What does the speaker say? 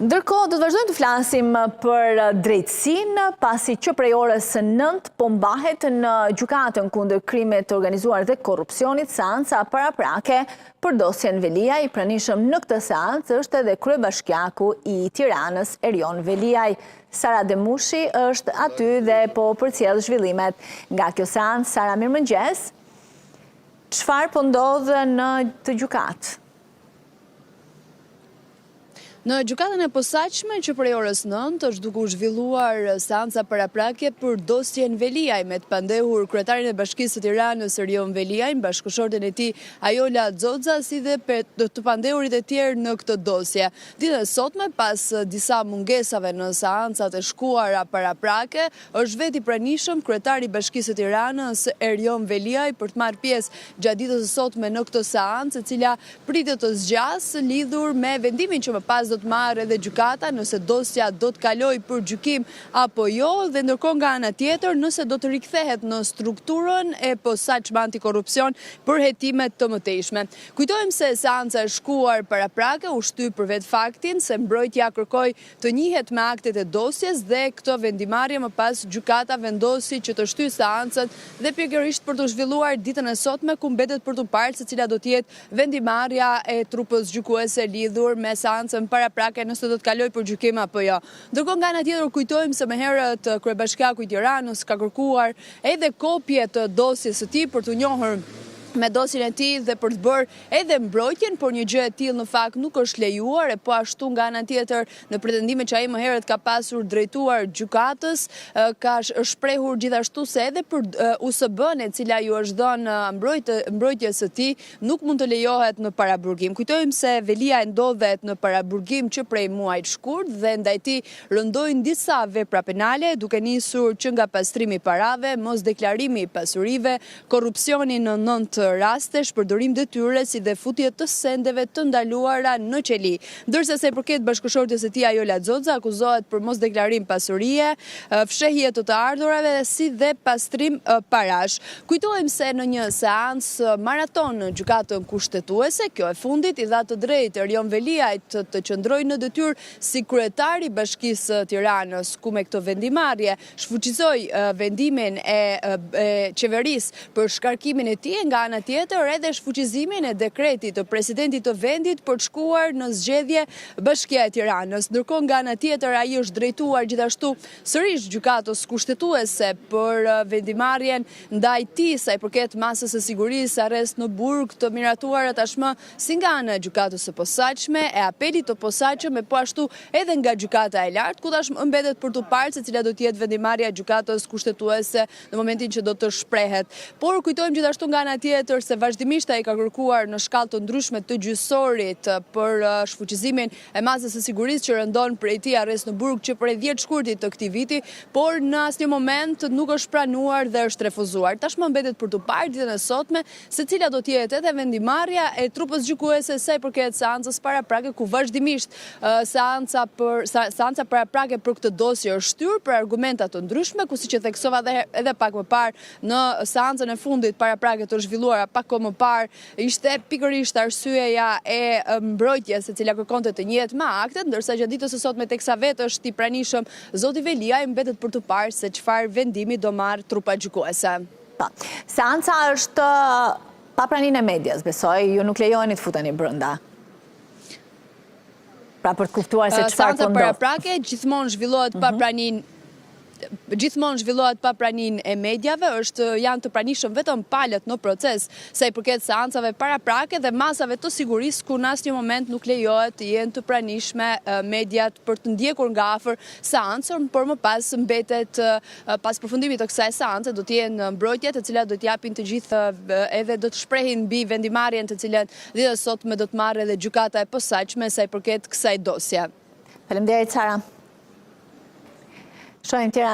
Ndërkohë, do të vazhdojmë të flasim për drejtësinë, pasi që prej orës 9 po mbahet në gjykatën kundër krimit të organizuar dhe korrupsionit seanca paraprake për dosjen Veliaj. I pranishëm në këtë seancë është edhe kryebashkiaku i Tiranës, Erion Veliaj. Sara Demushi është aty dhe po përcjell zhvillimet nga kjo seancë. Sara, mirëmëngjes. Çfarë po ndodh në të gjykatë? Në gjykatën e posaçme që prej orës 9 është duke u zhvilluar seanca paraprake për dosjen Veliaj, me të pandehur kryetarin e Bashkisë së Tiranës Erion Veliaj, bashkëshorten e tij Ajola Xoxa, si dhe të pandehurit e tjerë në këtë dosje. Ditën e sotme, pas disa mungesave në seancat e shkuara paraprake, është vetë i pranishëm kryetari i Bashkisë së Tiranës Erion Veliaj për të marrë pjesë gjatë ditës së sotme në këtë seancë, e cila pritet të zgjasë lidhur me vendimin që më pas do të marrë edhe gjykata nëse dosja do të kaloj për gjykim apo jo, dhe ndërkohë nga ana tjetër nëse do të rikthehet në strukturën e posaçme antikorrupsion për hetimet të mëtejshme. Kujtojmë se seanca e shkuar paraprake u shtyp për vetë faktin se mbrojtja kërkoi të njihet me aktet e dosjes dhe këtë vendimarrje më pas gjykata vendosi që të shtyjë seancën dhe pikërisht për të zhvilluar ditën e sotme, ku mbetet për të parë se cila do të jetë vendimarrja e trupës gjykuese lidhur me seancën paraprake nëse do të kaloj për gjykim apo jo. Ndërkohë nga ana tjetër kujtojmë se më herët kryebashkiaku i Tiranës ka kërkuar edhe kopje të dosjes së tij për të njohur me dosjen e tij dhe për të bërë edhe mbrojtjen, por një gjë e tillë në fakt nuk është lejuar, e po ashtu nga ana tjetër në pretendimet që ai më herët ka pasur drejtuar gjykatës, ka shprehur gjithashtu se edhe për USB-n, e cila ju është dhënë mbrojtjes së tij, nuk mund të lejohet në paraburgim. Kujtojmë se Veliaj ndodhet në paraburgim që prej muajit shkurt dhe ndaj tij rëndojnë disa vepra penale, duke nisur që nga pastrimi i parave, mosdeklarimi i pasurive, korrupsioni në 9 raste, shpërdorim detyre si dhe futje të sendeve të ndaluara në qeli. Ndërsa sa i përket bashkëshortes së tij Ajola Xoxa akuzohet për mosdeklarim pasurie, fshehje të ardhurave si dhe pastrim parash. Kujtojmë se në një seancë maraton në gjykatën kushtetuese, kjo e fundit i dha të drejtë Erion Veliajt të qëndrojë në detyrë si kryetari i Bashkisë së Tiranës, ku me këtë vendimarrje shfuqizoi vendimin e qeverisë për shkarkimin e tij, nga ana tjetër edhe shfuqizimin e dekretit të presidentit të vendit për të shkuar në zgjedhje Bashkia e Tiranës. Ndërkohë nga ana tjetër ai është drejtuar gjithashtu sërish gjykatës kushtetuese për vendimarrjen ndaj tij sa i përket masës së sigurisë, arrest në burg të miratuar tashmë si nga ana e gjykatës së posaçme, e apelit të posaçëm, e po ashtu edhe nga gjykata e lartë, ku tashmë mbetet për të parë se cila do të jetë vendimarrja e gjykatës kushtetuese në momentin që do të shprehet. Por kujtojmë gjithashtu nga ana tjetër se vazhdimisht ai ka kërkuar në shkallë të ndryshme të gjyqësorit për shfuqizimin e masës së sigurisë që rëndon prej tij arrest në burg që prej 10 shkurtit të këtij viti, por në asnjë moment nuk është pranuar dhe është refuzuar. Tashmë mbetet për të parë ditën e sotme se cila do të jetë edhe vendimarrja e trupës gjykuese sa i përket seancës paraprake, ku vazhdimisht seanca paraprake për këtë dosje është shtyr për argumenta të ndryshme, ku siç e theksova edhe pak më parë në seancën e fundit paraprake të zhvilluara pak më parë, ishte pikërisht arsyeja e mbrojtjes e cila kërkonte të njihet me aktet, ndërsa gjatë ditës së sotme teksa vetë është i pranishëm zoti Veliaj, mbetet për të parë se çfarë vendimi do marrë trupa gjykuese. Seanca është pa praninë e medias, besoj, ju nuk lejoni të futeni brenda. Pra për të kuptuar se çfarë po ndodh. Seanca paraprake gjithmonë zhvillohet pa praninë e mediave, janë të pranishëm vetëm palët në proces sa i përket seancave paraprake dhe masave të sigurisë, ku në asnjë moment nuk lejohet të jenë të pranishme mediat për të ndjekur nga afër seancën, por më pas mbetet pas përfundimit të kësaj seance do të jenë mbrojtjet të cilat do të japin të gjithë edhe do të shprehin mbi vendimarrjen të cilën ditën e sotme do të marrë edhe gjykata e posaçme sa i përket kësaj dosje. Faleminderit Sara. Shohim Tiranë.